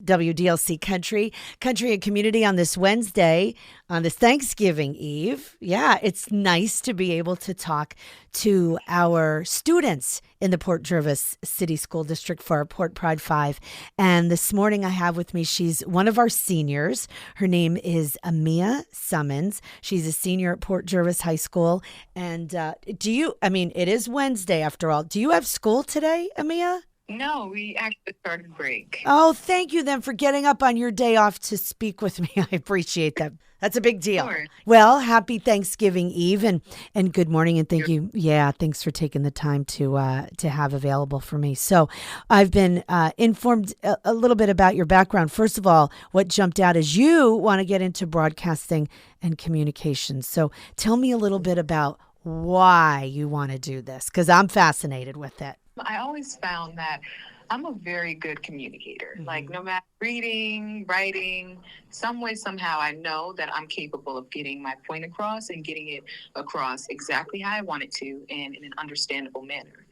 WDLC Country and Community on this Wednesday, on this Thanksgiving Eve. Yeah, it's nice to be able to talk to our students in the Port Jervis City School District for our Port Pride 5. And this morning I have with me, she's one of our seniors. Her name is Amia Summons. She's a senior at Port Jervis High School. And it is Wednesday after all. Do you have school today, Amia? No, we actually started break. Oh, thank you then for getting up on your day off to speak with me. I appreciate that. That's a big deal. Sure. Well, happy Thanksgiving Eve and good morning, and thank you. Yeah, thanks for taking the time to have available for me. So I've been informed a little bit about your background. First of all, what jumped out is you want to get into broadcasting and communications. So tell me a little bit about why you want to do this, because I'm fascinated with it. I always found that I'm a very good communicator. Mm-hmm. Like, no matter reading, writing, some way, somehow, I know that I'm capable of getting my point across and getting it across exactly how I want it to and in an understandable manner.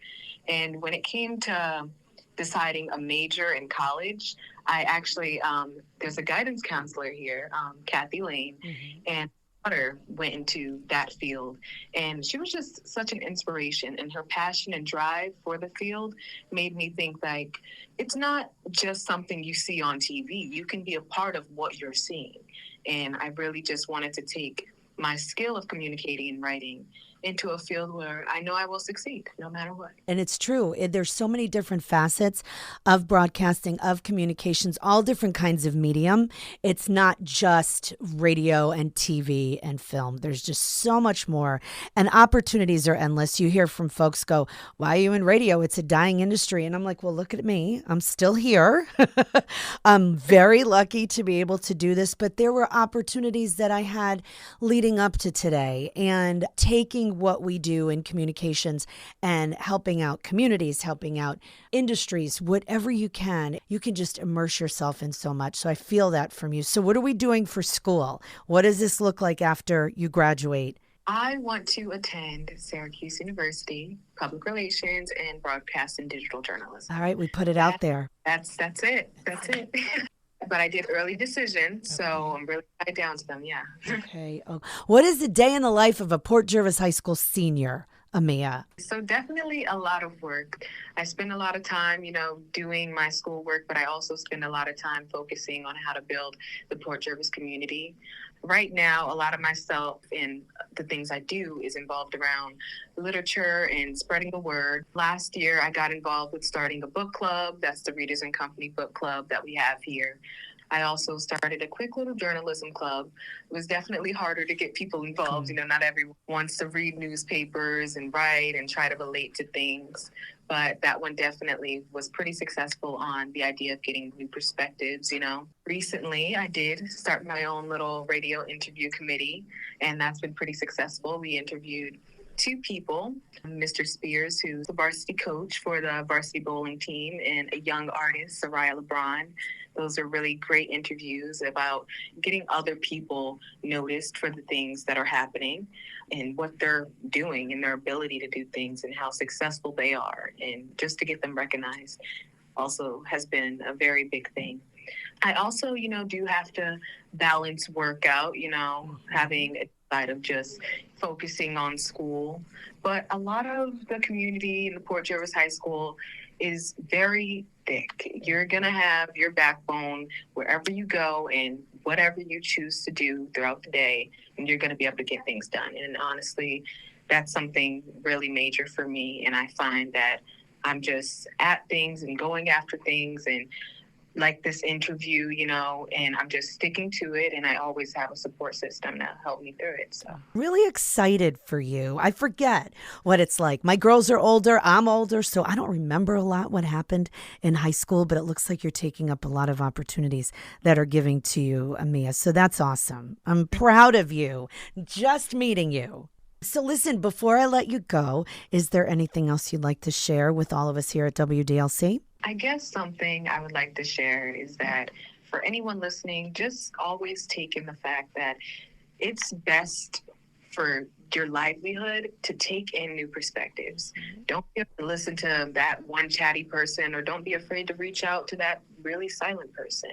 And when it came to deciding a major in college, I actually, there's a guidance counselor here, Kathy Lane, Mm-hmm. and daughter went into that field, and she was just such an inspiration, and her passion and drive for the field made me think, like, it's not just something you see on TV. You can be a part of what you're seeing. And I really just wanted to take my skill of communicating and writing into a field where I know I will succeed no matter what. And it's true. There's so many different facets of broadcasting, of communications, all different kinds of medium. It's not just radio and TV and film. There's just so much more. And opportunities are endless. You hear from folks go, why are you in radio? It's a dying industry. And I'm like, well, look at me. I'm still here. I'm very lucky to be able to do this. But there were opportunities that I had leading up to today, and taking what we do in communications and helping out communities, helping out industries, whatever you can just immerse yourself in so much. So I feel that from you. So what are we doing for school? What does this look like after you graduate? I want to attend Syracuse University, Public Relations and Broadcast and Digital Journalism. All right, we put it out there. That's it. But I did early decision, so I'm really tied down to them, yeah. Okay. Oh, what is the day in the life of a Port Jervis High School senior, Amia? So definitely a lot of work. I spend a lot of time, doing my schoolwork, but I also spend a lot of time focusing on how to build the Port Jervis community. Right now, a lot of myself and the things I do is involved around literature and spreading the word. Last year, I got involved with starting a book club. That's the Readers and Company book club that we have here. I also started a quick little journalism club. It was definitely harder to get people involved. Not everyone wants to read newspapers and write and try to relate to things. But that one definitely was pretty successful on the idea of getting new perspectives, Recently, I did start my own little radio interview committee, and that's been pretty successful. We interviewed 2 people, Mr. Spears, who's the varsity coach for the varsity bowling team, and a young artist, Soraya LeBron. Those are really great interviews about getting other people noticed for the things that are happening and what they're doing and their ability to do things and how successful they are. And just to get them recognized also has been a very big thing. I also, do have to balance workout, having a side of just focusing on school. But a lot of the community in the Port Jervis High School is very thick. You're going to have your backbone wherever you go and whatever you choose to do throughout the day, and you're going to be able to get things done. And honestly, that's something really major for me. And I find that I'm just at things and going after things, and like this interview, and I'm just sticking to it, and I always have a support system to help me through it. So really excited for you. I forget what it's like. My girls are older, I'm older, so I don't remember a lot what happened in high school, but it looks like you're taking up a lot of opportunities that are giving to you, Amia. So that's awesome. I'm proud of you, just meeting you. So listen, before I let you go, is there anything else you'd like to share with all of us here at WDLC? I guess something I would like to share is that for anyone listening, just always take in the fact that it's best for your livelihood to take in new perspectives. Don't be afraid to listen to that one chatty person, or don't be afraid to reach out to that really silent person.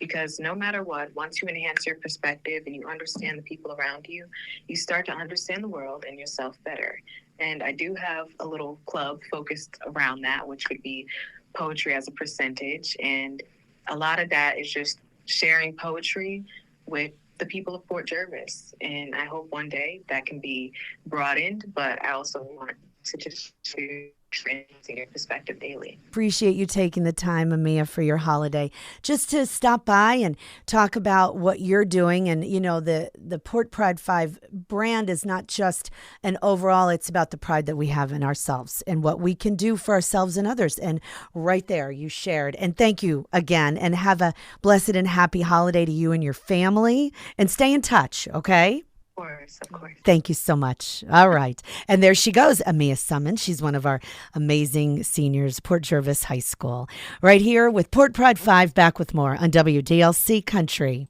Because no matter what, once you enhance your perspective and you understand the people around you, you start to understand the world and yourself better. And I do have a little club focused around that, which would be poetry as a percentage. And a lot of that is just sharing poetry with the people of Port Jervis. And I hope one day that can be broadened, but I also want to just transcend your perspective daily. Appreciate you taking the time, Amia, for your holiday, just to stop by and talk about what you're doing. And, you know, the Port Pride 5 brand is not just an overall, it's about the pride that we have in ourselves and what we can do for ourselves and others. And right there, you shared. And thank you again, and have a blessed and happy holiday to you and your family, and stay in touch, okay? Of course. Thank you so much. All right. And there she goes, Amia Summons. She's one of our amazing seniors, Port Jervis High School. Right here with Port Pride 5, back with more on WDLC Country.